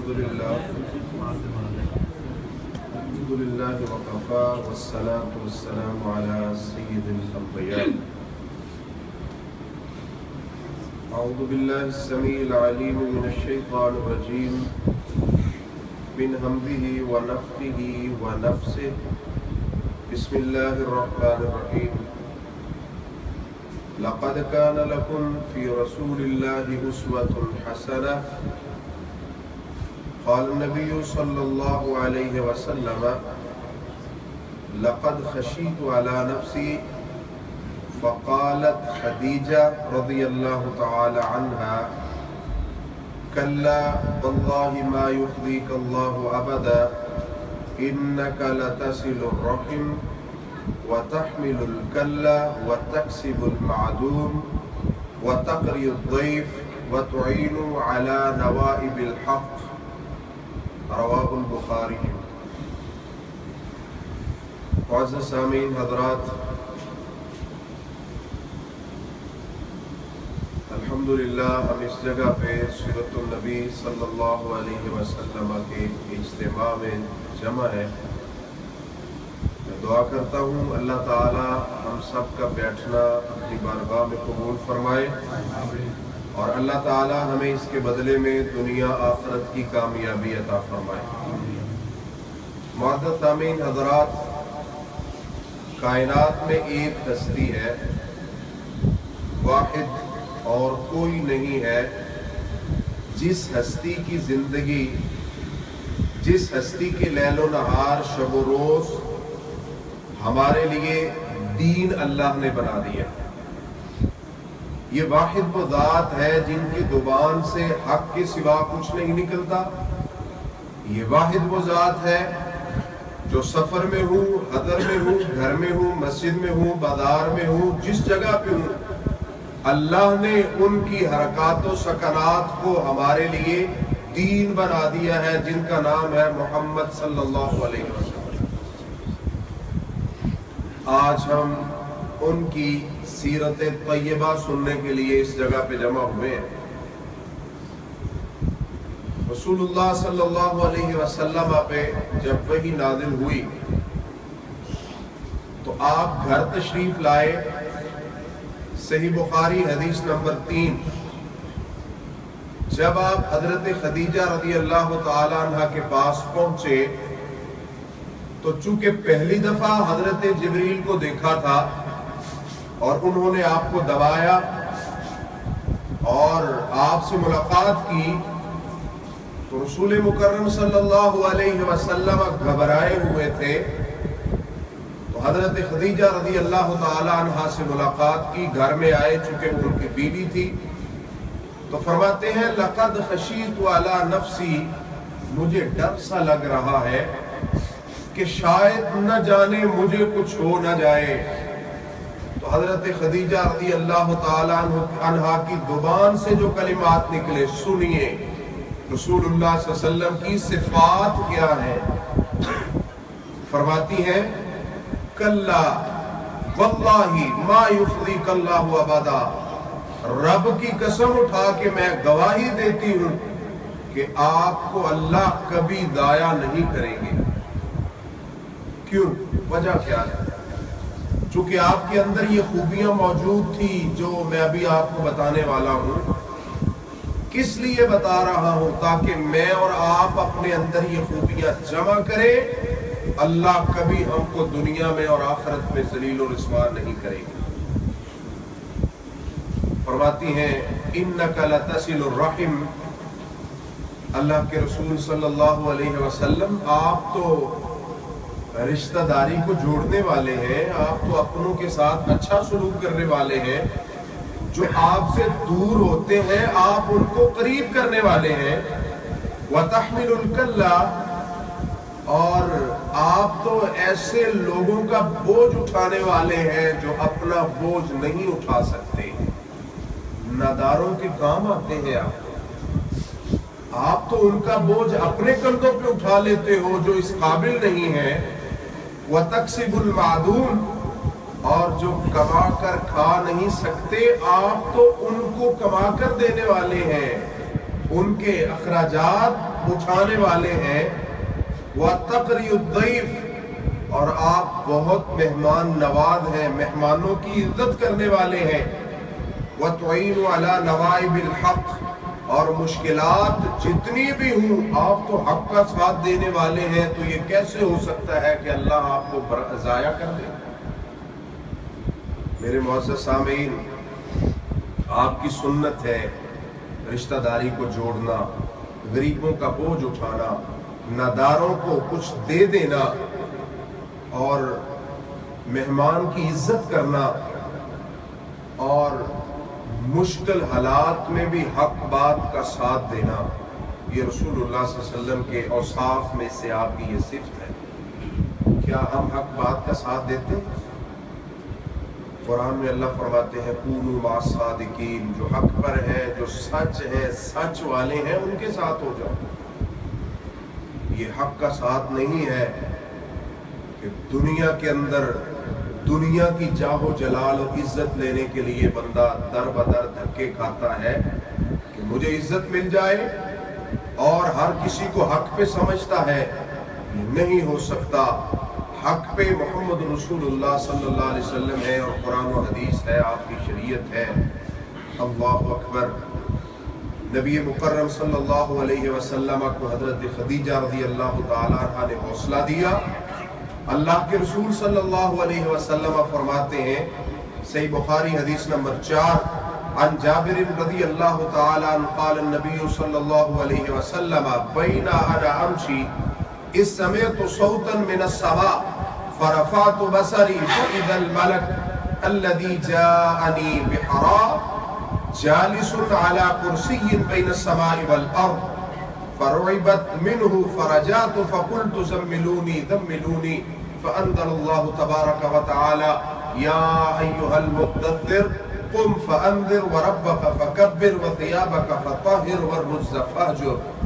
لله وكفى والصلاة والسلام على سيد الأنبياء. أعوذ بالله السميع العليم من الشيطان الرجيم من همزه ونفخه ونفسه. بسم الله الرحمن الرحيم. لقد كان لكم في رسول الله أسوة حسنة. قال النبي صلى الله عليه وسلم: لقد خشيت على نفسي. فقالت خديجة رضي الله تعالى عنها: كلا والله ما يخزيك الله أبدا إنك لتصل الرحم وتحمل الكلا وتكسب المعدوم وتقري الضيف وتعين على نوائب الحق. رواہ البخاری. معزز سامعین حضرات، الحمدللہ ہم اس جگہ پہ سیرت النبی صلی اللہ علیہ وسلم کے اجتماع میں جمع ہے. میں دعا کرتا ہوں اللہ تعالی ہم سب کا بیٹھنا اپنی بارگاہ میں قبول فرمائے اور اللہ تعالی ہمیں اس کے بدلے میں دنیا آخرت کی کامیابی عطا فرمائے. معزز سامعین حضرات، کائنات میں ایک ہستی ہے، واحد اور کوئی نہیں ہے، جس ہستی کی زندگی، جس ہستی کے لیل و نہار، شب و روز ہمارے لیے دین اللہ نے بنا دیا. یہ واحد وہ ذات ہے جن کی زبان سے حق کے سوا کچھ نہیں نکلتا. یہ واحد وہ ذات ہے جو سفر میں ہوں، حضر میں ہوں، گھر میں ہوں، مسجد میں ہوں، بازار میں ہوں، جس جگہ پہ ہوں، اللہ نے ان کی حرکات و سکنات کو ہمارے لیے دین بنا دیا ہے، جن کا نام ہے محمد صلی اللہ علیہ وسلم. آج ہم ان کی سیرت طیبہ سننے کے لیے اس جگہ پہ جمع ہوئے ہیں. رسول اللہ صلی اللہ علیہ وسلم پہ جب وحی نازل ہوئی تو آپ گھر تشریف لائے. صحیح بخاری حدیث نمبر 3. جب آپ حضرت خدیجہ رضی اللہ تعالی عنہ کے پاس پہنچے تو چونکہ پہلی دفعہ حضرت جبریل کو دیکھا تھا اور انہوں نے آپ کو دبایا اور آپ سے ملاقات کی تو رسول مکرم صلی اللہ علیہ وسلم گھبرائے ہوئے تھے. تو حضرت خدیجہ رضی اللہ تعالی عنہ سے ملاقات کی، گھر میں آئے، چونکہ ان کی بیوی تھی. تو فرماتے ہیں لقد خشیت علی نفسی، مجھے ڈر سا لگ رہا ہے کہ شاید نہ جانے مجھے کچھ ہو نہ جائے. تو حضرت خدیجہ رضی اللہ تعالی عنہ کی زبان سے جو کلمات نکلے سنیے. رسول اللہ صلی اللہ علیہ وسلم کی صفات کیا ہے؟ فرماتی ہیں کلا واللہ ما یخزیک اللہ ابدا. رب کی قسم اٹھا کے میں گواہی دیتی ہوں کہ آپ کو اللہ کبھی ضائع نہیں کریں گے. کیوں؟ وجہ کیا ہے؟ چونکہ آپ کے اندر یہ خوبیاں موجود تھی جو میں ابھی آپ کو بتانے والا ہوں. کس لیے بتا رہا ہوں؟ تاکہ میں اور آپ اپنے اندر یہ خوبیاں جمع کریں. اللہ کبھی ہم کو دنیا میں اور آخرت میں ذلیل و رسوا نہیں کرے گا. فرماتی ہیں انک لتصل الرحم. اللہ کے رسول صلی اللہ علیہ وسلم آپ تو رشتہ داری کو جوڑنے والے ہیں، آپ تو اپنوں کے ساتھ اچھا سلوک کرنے والے ہیں. جو آپ سے دور ہوتے ہیں آپ ان کو قریب کرنے والے ہیں. وَتَحْمِلُ الْكَلَّ، اور آپ تو ایسے لوگوں کا بوجھ اٹھانے والے ہیں جو اپنا بوجھ نہیں اٹھا سکتے. ناداروں کے کام آتے ہیں آپ تو ان کا بوجھ اپنے کندھوں پہ اٹھا لیتے ہو جو اس قابل نہیں ہے. وَتَكْسِبُ الْمَعْدُومِ، اور جو کما کر کھا نہیں سکتے آپ تو ان کو کما کر دینے والے ہیں. ان کے اخراجات اٹھانے والے ہیں، وَتَقْرِيُ الضَّيْفِ، اور آپ بہت مہمان نواز ہیں، مہمانوں کی عزت کرنے والے ہیں، وَتُعِينُ عَلَى نَوَائِبِ الْحَقِّ، اور مشکلات جتنی بھی ہوں آپ تو حق کا ساتھ دینے والے ہیں، تو یہ کیسے ہو سکتا ہے کہ اللہ آپ کو ضائع کر دے؟ میرے معزز سامعین، آپ کی سنت ہے رشتہ داری کو جوڑنا، غریبوں کا بوجھ اٹھانا، ناداروں کو کچھ دے دینا، اور مہمان کی عزت کرنا، اور مشکل حالات میں بھی حق بات کا ساتھ دینا۔ یہ رسول اللہ صلی اللہ علیہ وسلم کے اوصاف میں سے آپ کی یہ صفت ہے۔ کیا ہم حق بات کا ساتھ دیتے ہیں؟ قرآن میں اللہ فرماتے ہیں کونوا مع الصادقین، جو حق پر ہیں، جو سچ ہیں، سچ والے ہیں، ان کے ساتھ ہو جاؤ۔ یہ حق کا ساتھ نہیں ہے کہ دنیا کے اندر دنیا کی جاہ و جلال اور عزت لینے کے لیے بندہ در بدر دھکے کھاتا ہے کہ مجھے عزت مل جائے، اور ہر کسی کو حق پہ سمجھتا ہے۔ یہ نہیں ہو سکتا۔ حق پہ محمد رسول اللہ صلی اللہ علیہ وسلم ہے، اور قرآن و حدیث ہے، آپ کی شریعت ہے۔ اللہ اکبر۔ نبی مکرم صلی اللہ علیہ وسلم کو حضرت خدیجہ رضی اللہ تعالیٰ عنہ نے حوصلہ دیا۔ اللہ کے رسول صلی اللہ علیہ وسلم فرماتے ہیں، صحیح بخاری حدیث نمبر 4، عن جابر رضی اللہ تعالیٰ عنہ قال النبی صلی اللہ علیہ وسلم بین انا امشی اذ سمعت صوتا من السماء فرفعت بصری فاذا الملك الذي جاءني بحراء جالس على كرسي بين السماء والارض فرعبت منه فرجعت فقلت زملوني زملوني فانزل الله تبارك وتعالى يا ايها المدثر قم فانذر وربك فكبر وثيابك فطهر والرجز فاهجر۔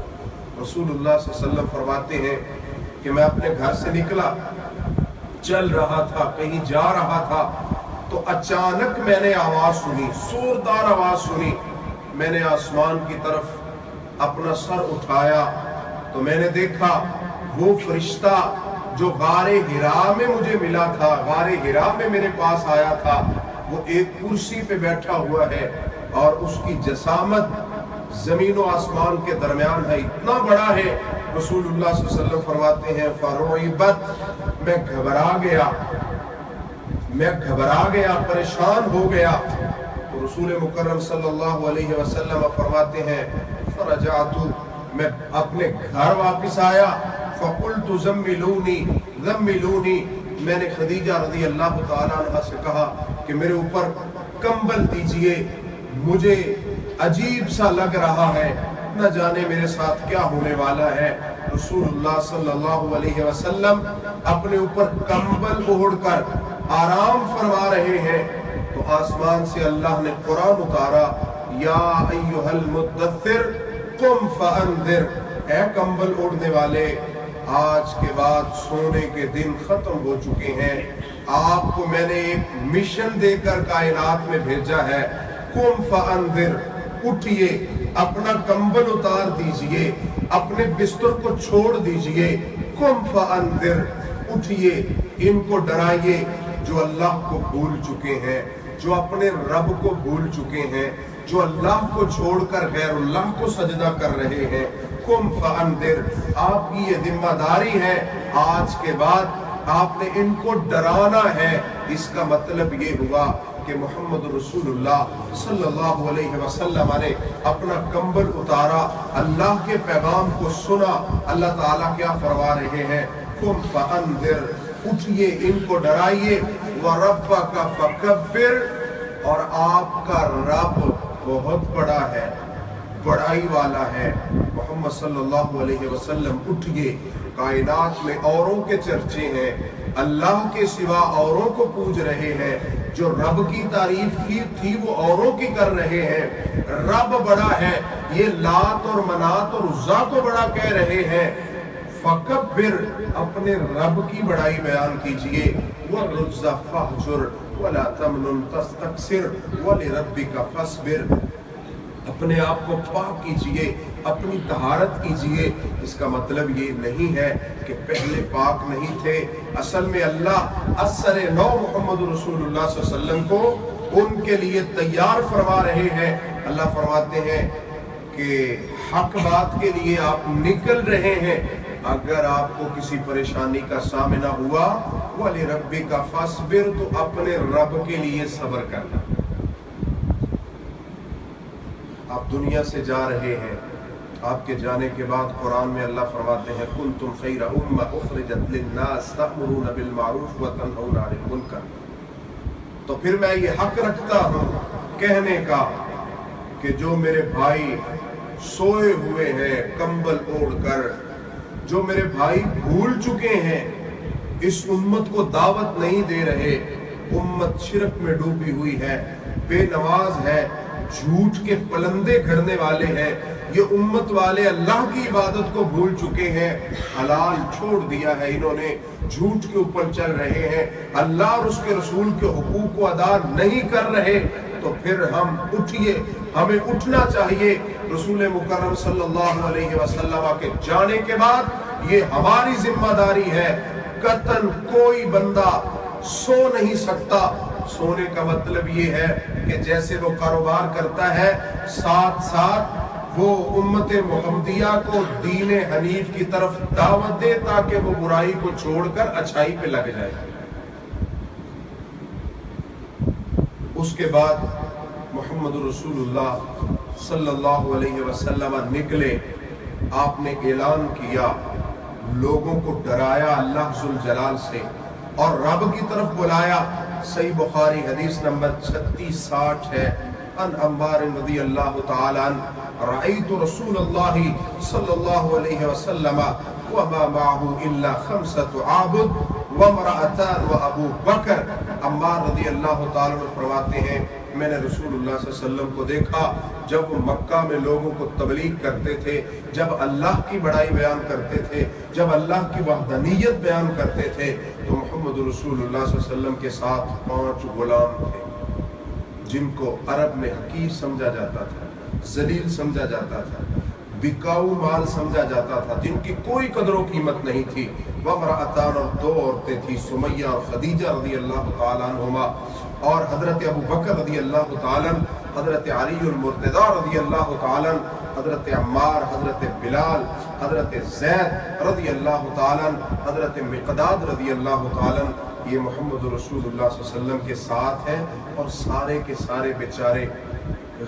رسول اللہ صلی اللہ علیہ وسلم فرماتے ہیں کہ میں اپنے گھر سے نکلا، چل رہا تھا، کہیں جا رہا تھا، تو اچانک میں نے آواز سنی، زوردار آواز سنی۔ میں نے آسمان کی طرف اپنا سر اٹھایا تو میں نے دیکھا وہ فرشتہ جو غار حرا میں مجھے ملا تھا، غار حرا میں میرے پاس آیا تھا، وہ ایک کرسی پہ بیٹھا ہوا ہے، اور اس کی جسامت زمین و آسمان کے درمیان ہے، اتنا بڑا ہے۔ رسول اللہ صلی اللہ علیہ وسلم فرماتے ہیں فرعبت، میں گھبرا گیا، پریشان ہو گیا۔ تو رسول مکرم صلی اللہ علیہ وسلم فرماتے ہیں فرجعت، میں اپنے گھر واپس آیا، فقلت زملونی زملونی، میں نے خدیجہ رضی اللہ تعالیٰ عنہ سے کہا کہ میرے اوپر کمبل دیجئے، مجھے عجیب سا لگ رہا ہے، نہ جانے میرے ساتھ کیا ہونے والا ہے۔ رسول اللہ صلی اللہ علیہ وسلم اپنے اوپر کمبل اوڑھ کر آرام فرما رہے ہیں، تو آسمان سے اللہ نے قرآن اتارا، یا ایھا المدثر قم فانذر، اے کمبل اوڑھنے والے، آج کے بعد سونے کے دن ختم ہو چکے ہیں، آپ کو میں نے ایک مشن دے کر کائنات میں بھیجا ہے۔ قم فانذر، اٹھئے، اپنا کمبل اتار دیجئے، اپنے بستر کو چھوڑ دیجئے۔ قم فانذر، اٹھئے، ان کو ڈرائیے جو اللہ کو بھول چکے ہیں، جو اپنے رب کو بھول چکے ہیں، جو اللہ کو چھوڑ کر غیر اللہ کو سجدہ کر رہے ہیں۔ قم فانذر، آپ کی یہ ذمہ داری ہے، آج کے بعد آپ نے ان کو ڈرانا ہے۔ اس کا مطلب یہ ہوا کہ محمد رسول اللہ صلی اللہ علیہ وسلم نے اپنا کمبل اتارا، اللہ کے پیغام کو سنا۔ اللہ تعالیٰ کیا فرما رہے ہیں؟ قم فانذر، اٹھئے، ان کو ڈرائیے، وَرَبَّكَ فَكَبِّرْ، اور آپ کا رب بہت بڑا ہے، بڑائی والا ہے۔ محمد صلی اللہ علیہ وسلم اٹھئے، کائنات میں اوروں کے چرچے ہیں، اللہ کے سوا اوروں کو پوج رہے ہیں، جو رب کی تعریف کی تھی وہ اوروں کی کر رہے ہیں۔ رب بڑا ہے، یہ لات اور منات اور عزا کو بڑا کہہ رہے ہیں۔ فکبر، اپنے رب کی بڑائی بیان کیجئے۔ والرجز فاہجر ولا تمنن تستکثر ولربک فاصبر، اپنے آپ کو پاک کیجئے، اپنی طہارت کیجئے۔ اس کا مطلب یہ نہیں ہے کہ پہلے پاک نہیں تھے، اصل میں اللہ اثر نو محمد رسول اللہ صلی اللہ علیہ وسلم کو ان کے لیے تیار فرما رہے ہیں۔ اللہ فرماتے ہیں کہ حق بات کے لیے آپ نکل رہے ہیں، اگر آپ کو کسی پریشانی کا سامنا ہوا وَلِرَبِّكَ فَاصْبِرْ، تو اپنے رب کے لیے صبر کرنا۔ آپ دنیا سے جا رہے ہیں، آپ کے جانے کے بعد قرآن میں اللہ فرماتے ہیں كُنْتُمْ خَيْرَ أُمَّةٍ أُخْرِجَتْ لِلنَّاسِ تَأْمُرُونَ بِالْمَعْرُوفِ وَتَنْهَوْنَ عَنِ الْمُنكَرِ۔ تو پھر میں یہ حق رکھتا ہوں کہنے کا کہ جو میرے بھائی سوئے ہوئے ہیں کمبل اوڑھ کر، جو میرے بھائی بھول چکے ہیں، اس امت کو دعوت نہیں دے رہے، امت شرک میں ڈوبی ہوئی ہے، بے نماز ہے، جھوٹ کے پلندے گھڑنے والے ہیں، یہ امت والے اللہ کی عبادت کو بھول چکے ہیں، حلال چھوڑ دیا ہے انہوں نے، جھوٹ کے اوپر چل رہے ہیں، اللہ اور اس کے رسول کے حقوق کو ادا نہیں کر رہے، تو پھر ہم اٹھیے، ہمیں اٹھنا چاہیے۔ رسول مکرم صلی اللہ علیہ وسلم کے جانے کے بعد یہ ہماری ذمہ داری ہے، قطعاً کوئی بندہ سو نہیں سکتا۔ سونے کا مطلب یہ ہے کہ جیسے وہ کاروبار کرتا ہے، ساتھ ساتھ وہ امت محمدیہ کو دین حنیف کی طرف دعوت دے تاکہ وہ برائی کو چھوڑ کر اچھائی پہ لگ جائے۔ اس کے بعد محمد رسول اللہ صلی اللہ علیہ وسلم نکلے، آپ نے اعلان کیا، لوگوں کو ڈرایا اللہ ذوالجلال سے اور رب کی طرف بلایا۔ صحیح بخاری حدیث نمبر 3660 ہے، ان عمار رضی اللہ تعالی عنہ، رأیت رسول اللہ صلی اللہ علیہ وسلم وما معه الا 5 عابد وامرأتان وابو بکر۔ عمار رضی اللہ تعالی عنہ فرماتے ہیں میں نے رسول اللہ صلی اللہ علیہ وسلم کو دیکھا جب وہ مکہ میں لوگوں کو تبلیغ کرتے تھے، جب اللہ کی بڑائی بیان کرتے تھے، جب اللہ کی وحدانیت بیان کرتے تھے، تو محمد رسول اللہ صلی اللہ علیہ وسلم کے ساتھ 5 غلام تھے جن کو عرب میں حقیر سمجھا جاتا تھا، ذلیل سمجھا جاتا تھا، بکاؤ مال سمجھا جاتا تھا، جن کی کوئی قدر و قیمت نہیں تھی۔ وامرأتان، اور 2 عورتیں تھیں، سمیہ اور خدیجہ رضی اللہ تعالیٰ عنہما، اور حضرت ابو بکر رضی اللہ تعالیٰ عنہ، حضرت علی المرتضیٰ رضی اللہ تعالیٰ عنہ، حضرت عمار، حضرت بلال، حضرت زید رضی اللہ تعالیٰ عنہ، حضرت مقداد رضی اللہ تعالیٰ عنہ، یہ محمد رسول اللہ صلی اللہ علیہ وسلم کے ساتھ ہیں، اور سارے کے سارے بیچارے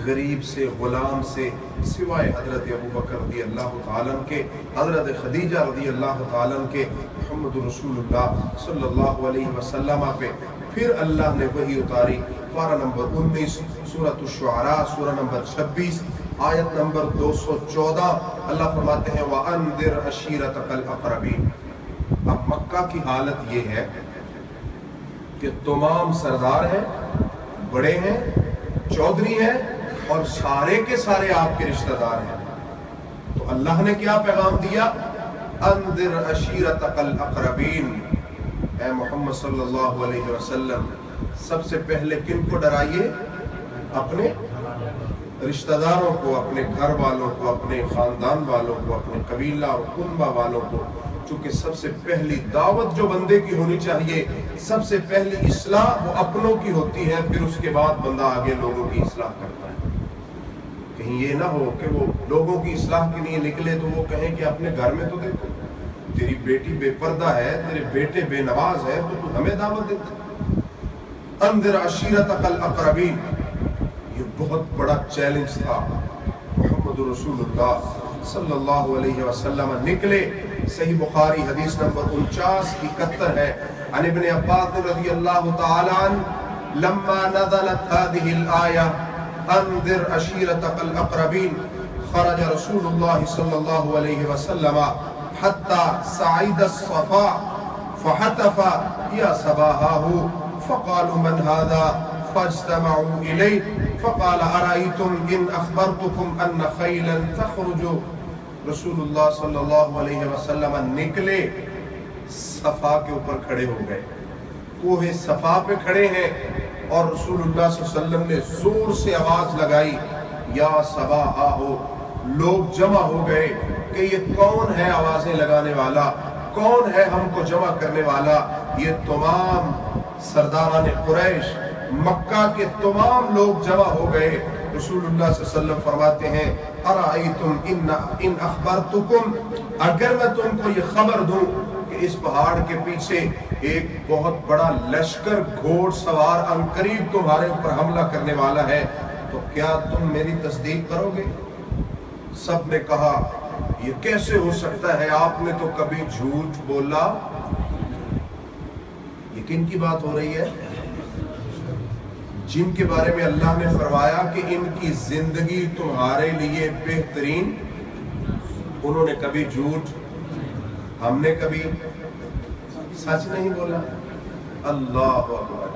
غریب سے، غلام سے، سوائے حضرت ابو بکر رضی اللہ تعالیٰ عنہ کے، حضرت خدیجہ رضی اللہ تعالیٰ عنہ کے، محمد رسول اللہ صلی اللہ علیہ وسلم پہ پھر اللہ نے وحی اتاری۔ پارہ نمبر 19 سورۃ الشعراء، سورہ نمبر 26 آیت نمبر 214، اللہ فرماتے ہیں وَأَنذِرْ عَشِيرَتَكَ الْأَقْرَبِينَ۔ اب مکہ کی حالت یہ ہے کہ تمام سردار ہیں، بڑے ہیں، چودھری ہیں، اور سارے کے سارے آپ کے رشتہ دار ہیں۔ تو اللہ نے کیا پیغام دیا؟ انذر عشیرتک الاقربین، اے محمد صلی اللہ علیہ وسلم سب سے پہلے کن کو ڈرائیے؟ اپنے رشتہ داروں کو، اپنے گھر والوں کو، اپنے خاندان والوں کو، اپنے قبیلہ اور کنبہ والوں کو، چونکہ سب سے پہلی دعوت جو بندے کی ہونی چاہیے، سب سے پہلی اصلاح وہ اپنوں کی ہوتی ہے، پھر اس کے بعد بندہ آگے لوگوں کی اصلاح کرتا ہے۔ کہیں یہ نہ ہو کہ وہ لوگوں کی اصلاح کے لیے نکلے تو وہ کہیں کہ اپنے گھر میں تو دیکھو تیری بیٹی بے پردہ ہے، تیرے بیٹے بے نماز ہے، تو ہمیں دعوت دیتا۔ انذر عشیرتک الاقربین، یہ بہت بڑا چیلنج تھا۔ محمد رسول اللہ صلی اللہ علیہ وسلم نکلے۔ صحیح بخاری حدیث نمبر 4971 ہے، عن ابن عباس رضی اللہ تعالی عنہ لما نزلت هذه الآية انذر عشيرتك الأقربين خرج رسول الله صلى الله عليه وسلم حتى صعد الصفا فهتف يا صباحه فقالوا من هذا فاجتمعوا إليه فقال أرأيتم إن أخبرتكم أن خيلا تخرج۔ رسول اللہ صلی اللہ علیہ وسلم نکلے، صفا کے اوپر کھڑے ہو گئے، کوہ صفا پہ کھڑے ہیں، اور رسول اللہ صلی اللہ علیہ وسلم نے زور سے آواز لگائی یا صباحہ، لوگ جمع ہو گئے کہ یہ کون ہے آوازیں لگانے والا، کون ہے ہم کو جمع کرنے والا۔ یہ تمام سرداران قریش، مکہ کے تمام لوگ جمع ہو گئے۔ رسول اللہ صلی اللہ علیہ وسلم فرماتے ہیں ارائیتم ان اخبرتکم، اگر میں تم کو یہ خبر دوں کہ اس پہاڑ کے پیچھے ایک بہت بڑا لشکر گھوڑ سوار عنقریب تمہارے اوپر حملہ کرنے والا ہے، تو کیا تم میری تصدیق کرو گے؟ سب نے کہا یہ کیسے ہو سکتا ہے، آپ نے تو کبھی جھوٹ بولا۔ یہ کن کی بات ہو رہی ہے؟ جن کے بارے میں اللہ نے فرمایا کہ ان کی زندگی تمہارے لیے بہترین، انہوں نے کبھی جھوٹ، ہم نے کبھی سچ نہیں بولا۔ اللہ اکبر،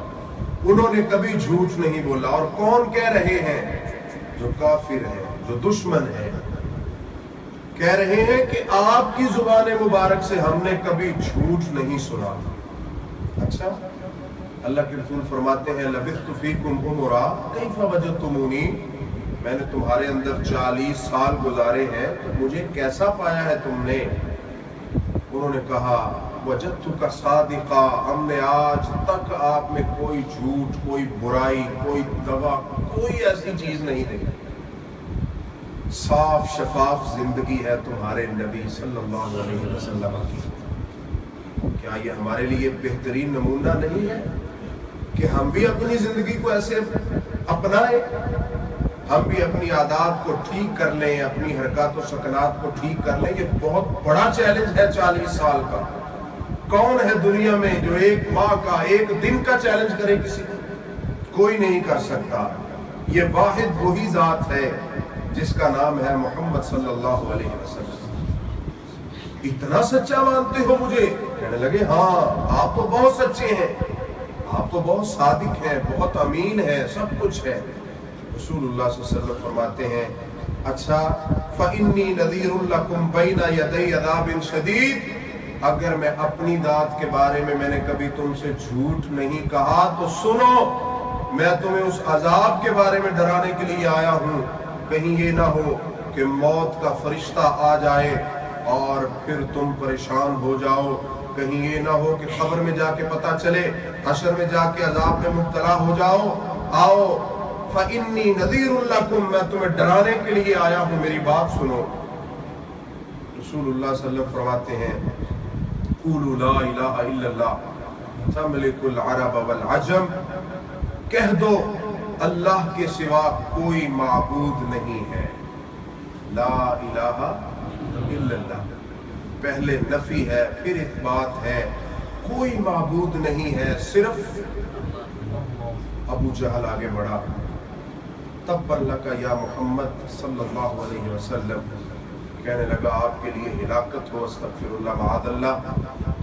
انہوں نے کبھی جھوٹ نہیں بولا۔ اور کون کہہ رہے ہیں؟ جو کافر ہیں، جو دشمن ہیں، کہہ رہے ہیں کہ آپ کی زبان مبارک سے ہم نے کبھی جھوٹ نہیں سنا۔ اچھا، اللہ کے رسول فرماتے ہیں لبثت فیکم عمرا کیف وجدتمونی، میں نے تمہارے اندر 40 سال گزارے ہیں، تو مجھے کیسا پایا ہے تم نے؟ انہوں نے کہا وجدتک صادقا، ہم نے آج تک آپ میں کوئی جھوٹ، کوئی برائی، کوئی دغا، کوئی ایسی چیز نہیں دیکھی۔ صاف شفاف زندگی ہے تمہارے نبی صلی اللہ علیہ وسلم کی۔ کیا یہ ہمارے لیے بہترین نمونہ نہیں ہے کہ ہم بھی اپنی زندگی کو ایسے اپنائیں، ہم بھی اپنی عادات کو ٹھیک کر لیں، اپنی حرکات و سکنات کو ٹھیک کر لیں؟ یہ بہت بڑا چیلنج ہے 40 سال کا۔ کون ہے دنیا میں جو ایک ماہ کا، ایک دن کا چیلنج کرے کسی کو؟ کوئی نہیں کر سکتا۔ یہ واحد وہی ذات ہے جس کا نام ہے محمد صلی اللہ علیہ وسلم۔ اتنا سچا مانتے ہو مجھے؟ کہنے لگے ہاں، آپ تو بہت سچے ہیں، آپ تو بہت صادق ہیں، بہت امین ہیں، سب کچھ ہے۔ رسول اللہ صلی اللہ علیہ وسلم فرماتے ہیں اچھا فَإِنِّي نَذِيرٌ لَكُمْ بَيْنَ يَدَيْ عَذَابٍ شَدِيدٍ، اگر میں اپنی ذات کے بارے میں نے کبھی تم سے جھوٹ نہیں کہا تو سنو، میں تمہیں اس عذاب کے بارے میں ڈرانے کے لیے آیا ہوں۔ کہیں یہ نہ ہو کہ موت کا فرشتہ آ جائے اور پھر تم پریشان ہو جاؤ، کہیں یہ نہ ہو کہ قبر میں جا کے پتہ چلے، حشر میں جا کے عذاب میں مبتلا ہو جاؤ۔ آؤ فَإِنِّي نَذِيرٌ لَكُمْ، میں تمہیں ڈرانے کے لیے آیا ہوں، میری بات سنو۔ رسول اللہ صلی اللہ علیہ وسلم فرماتے ہیں قولوا لا الہ الا اللہ تملک العرب والعجم، کہہ دو اللہ کے سوا کوئی معبود نہیں ہے۔ لا الہ الا اللہ، پہلے نفی ہے پھر اثبات ہے، کوئی معبود نہیں ہے صرف۔ ابو جہل آگے بڑھا، تبا لک یا محمد صلی اللہ علیہ وسلم، کہنے لگا آپ کے لیے ہلاکت ہو، استغفر اللہ معاذ اللہ۔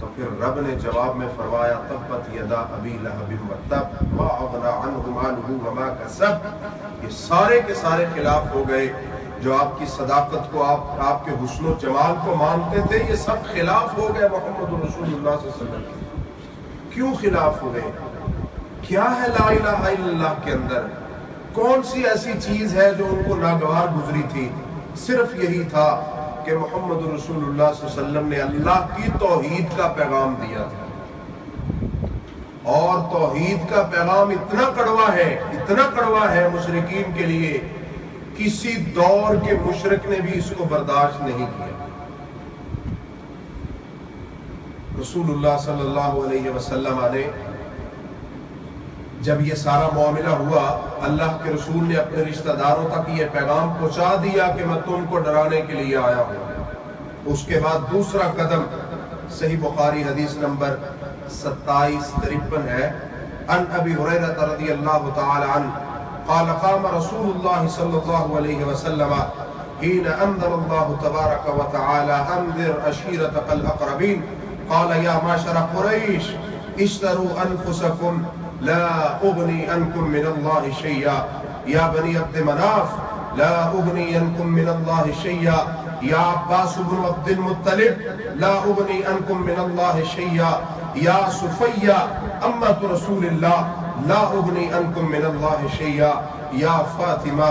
تو پھر رب نے جواب میں فرمایا تبت یدا ابی لہب وتب ما اغنی عنہ مالہ وما کسب، یہ سارے کے سارے خلاف ہو گئے۔ جو آپ کی صداقت کو، آپ کے حسن و جمال کو مانتے تھے، یہ سب خلاف ہو گئے محمد رسول اللہ صلی اللہ علیہ وسلم کے۔ کیوں خلاف ہو گئے؟ کیا ہے لا الہ الا اللہ کے اندر؟ کون سی ایسی چیز ہے جو ان کو ناگوار گزری تھی؟ صرف یہی تھا کہ محمد رسول اللہ صلی اللہ علیہ وسلم نے اللہ کی توحید کا پیغام دیا تھا، اور توحید کا پیغام اتنا کڑوا ہے مشرکین کے لیے، کسی دور کے مشرک نے بھی اس کو برداشت نہیں کیا۔ رسول اللہ صلی اللہ علیہ وسلم نے جب یہ سارا معاملہ ہوا، اللہ کے رسول نے اپنے رشتہ داروں تک یہ پیغام پہنچا دیا کہ میں تم کو ڈرانے کے لیے آیا ہوں۔ اس کے بعد دوسرا قدم صحیح بخاری حدیث نمبر 2753 ہے، عن ابی ہریرہ رضی اللہ تعالی عنہ قال قام رسول اللہ صلی اللہ علیہ وسلم حين انذر الله تبارك وتعالى انذر عشيرتك الاقربين قال يا معشر قريش اشتروا انفسكم لا اغني عنكم من الله شيئا يا بني عبد مناف لا اغني عنكم من الله شيئا يا عباس بن عبد المطلب لا اغني عنكم من الله شيئا يا صفية أمة رسول الله لا اغني عنكم من الله شيئا يا فاطمة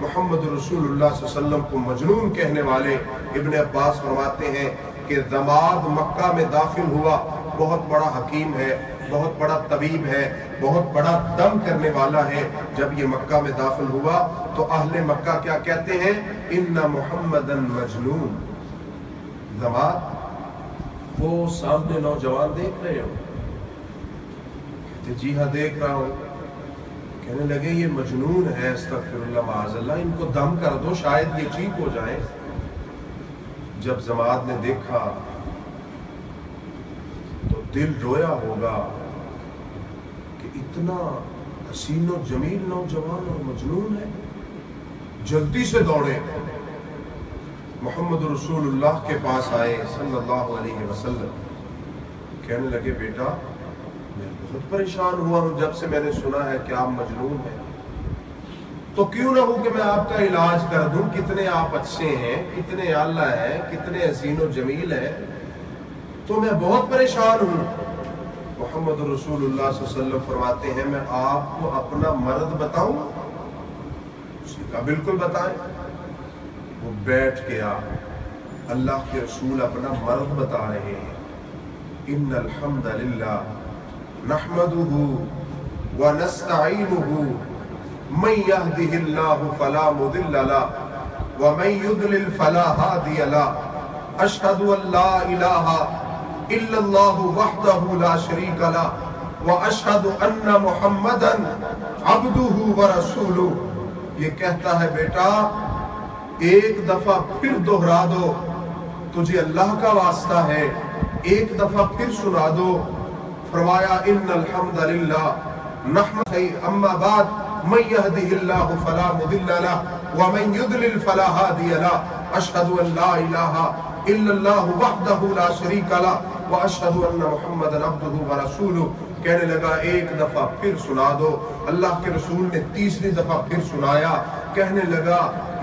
محمد رسول اللہ صلی اللہ علیہ وسلم کو مجنون کہنے والے ابن عباس فرماتے ہیں کہ ضماد مکہ میں داخل ہوا، بہت بڑا حکیم ہے، بہت بڑا طبیب ہے، بہت بڑا دم کرنے والا ہے۔ جب یہ مکہ میں داخل ہوا تو اہل مکہ کیا کہتے ہیں؟ ان محمدن مجنون۔ ضماد وہ سامنے نوجوان دیکھ رہے ہو؟ کہتے جی ہاں دیکھ رہا ہوں۔ کہنے لگے یہ مجنون ہے، استغفر اللہ معاذ اللہ، ان کو دم کر دو شاید یہ ٹھیک ہو جائیں۔ جب ضماد نے دیکھا تو دل رویا ہوگا کہ اتنا حسین و جمیل نوجوان اور مجنون ہے۔ جلدی سے دوڑے، محمد رسول اللہ کے پاس آئے صلی اللہ علیہ وسلم۔ کہنے لگے بیٹا میں بہت پریشان ہوا ہوں جب سے میں نے سنا ہے کہ آپ مجنون ہیں، تو کیوں نہ ہو کہ میں آپ کا علاج کر دوں، کتنے آپ اچھے ہیں، کتنے اعلیٰ ہیں، کتنے حسین و جمیل ہیں، تو میں بہت پریشان ہوں۔ محمد رسول اللہ صلی اللہ علیہ وسلم فرماتے ہیں میں آپ کو اپنا مرض بتاؤں؟ اس نے کہا بالکل بتائیں۔ وہ بیٹھ گیا، اللہ کے رسول اپنا مرض بتا رہے ہیں۔ ان الحمد للہ نحمده ونستعینه من يهده الله فلا مضل له ومن يضلل فلا هادي له اشهد ان لا اله الا الله وحده لا شريك له واشهد ان محمدا عبده ورسوله۔ یہ کہتا ہے بیٹا ایک دفعہ پھر دہرا دو، تجھے اللہ کا واسطہ ہے، ایک دفعہ پھر سنا دو۔ فرمایا ان الحمد للہ نحمده اما بعد من يهده الله فلا مضل له ومن يضلل فلا هادي له اشهد ان لا اله الا الله وحده لا شريك له واشهد ان محمدا عبده ورسوله۔ کہنے لگا ایک دفعہ پھر سنا دو۔ اللہ کے رسول نے تیسری دفعہ پھر سنایا۔ کہنے لگا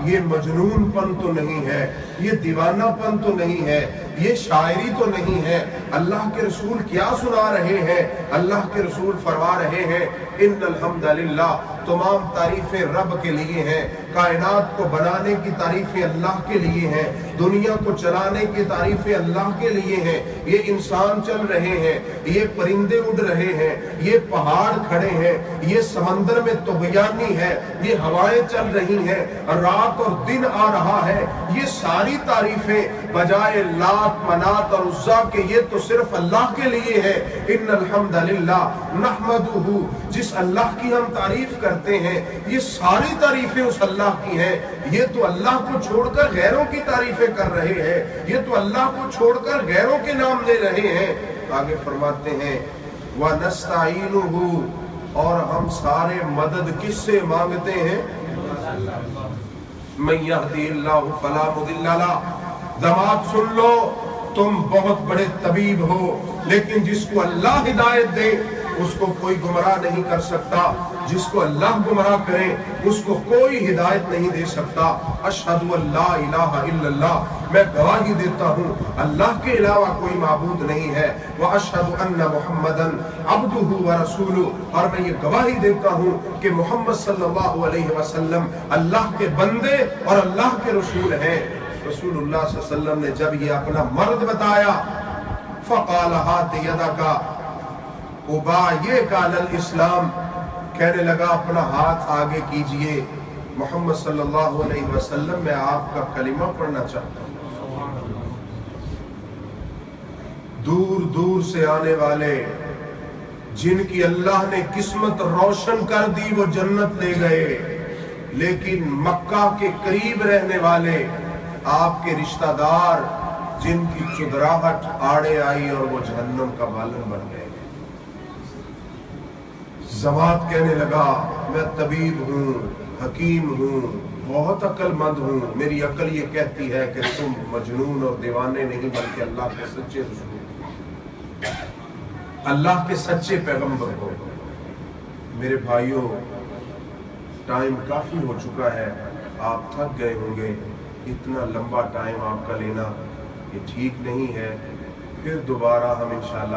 یہ مجنون پن تو نہیں ہے، یہ دیوانہ پن تو نہیں ہے، یہ شاعری تو نہیں ہے۔ اللہ کے رسول کیا سنا رہے ہیں؟ اللہ کے رسول فرما رہے ہیں ان الحمدللہ، تمام تعریفیں رب کے لیے ہیں، کائنات کو بنانے کی تعریفیں اللہ کے لیے ہیں، دنیا کو چلانے کی تعریفیں اللہ کے لیے ہیں۔ یہ انسان چل رہے ہیں، یہ پرندے اڑ رہے ہیں، یہ پہاڑ کھڑے ہیں، یہ سمندر میں طغیانی ہے، یہ ہوائیں چل رہی ہیں، رات اور دن آ رہا ہے۔ یہ ساری تعریفیں بجائے لات منات اور عزا کے یہ تو صرف اللہ کے لیے ہے۔ ان الحمدللہ نحمدہ، جس اللہ کی ہم تعریف کرتے ہیں یہ ساری تعریفیں اس اللہ کی ہیں۔ یہ تو اللہ کو چھوڑ کر غیروں کی تعریفیں کر رہے ہیں، یہ تو اللہ کو چھوڑ کر غیروں کے نام لے رہے ہیں۔ آگے فرماتے ہیں وَنَسْتَعِينُهُ، اور ہم سارے مدد کس سے مانگتے ہیں؟ مَن يَهْدِهِ اللَّهُ فَلَا مُضِلَّ لَهُ۔ ضماد سن لو، تم بہت بڑے طبیب ہو، لیکن جس کو اللہ ہدایت دے اس کو کوئی گمراہ نہیں کر سکتا، جس کو اللہ گمراہ کرے اس کو کوئی ہدایت نہیں دے سکتا۔ اشہد ان لا الہ الا اللہ، میں گواہی دیتا ہوں اللہ کے علاوہ کوئی معبود نہیں ہے۔ واشہد ان محمدا عبدہ ورسولہ، اور میں یہ گواہی دیتا ہوں کہ محمد صلی اللہ علیہ وسلم اللہ کے بندے اور اللہ کے رسول ہیں۔ رسول اللہ صلی اللہ علیہ وسلم نے جب یہ اپنا مرض بتایا فقال ہاتھ یدکا ابایعک علی الاسلام، کہنے لگا اپنا ہاتھ آگے کیجئے، محمد صلی اللہ علیہ وسلم میں آپ کا کلمہ پڑھنا چاہتا ہوں۔ دور دور سے آنے والے جن کی اللہ نے قسمت روشن کر دی وہ جنت لے گئے، لیکن مکہ کے قریب رہنے والے آپ کے رشتہ دار جن کی چدراہٹ آڑے آئی اور وہ جہنم کا بالن بن گئے۔ ضماد کہنے لگا میں طبیب ہوں، حکیم ہوں، بہت عقل مند ہوں، میری عقل یہ کہتی ہے کہ تم مجنون اور دیوانے نہیں بلکہ اللہ کے سچے رسول، اللہ کے سچے پیغمبر ہو۔ میرے بھائیوں ٹائم کافی ہو چکا ہے، آپ تھک گئے ہوں گے، اتنا لمبا ٹائم آپ کا لینا یہ ٹھیک نہیں ہے۔ پھر دوبارہ ہم انشاءاللہ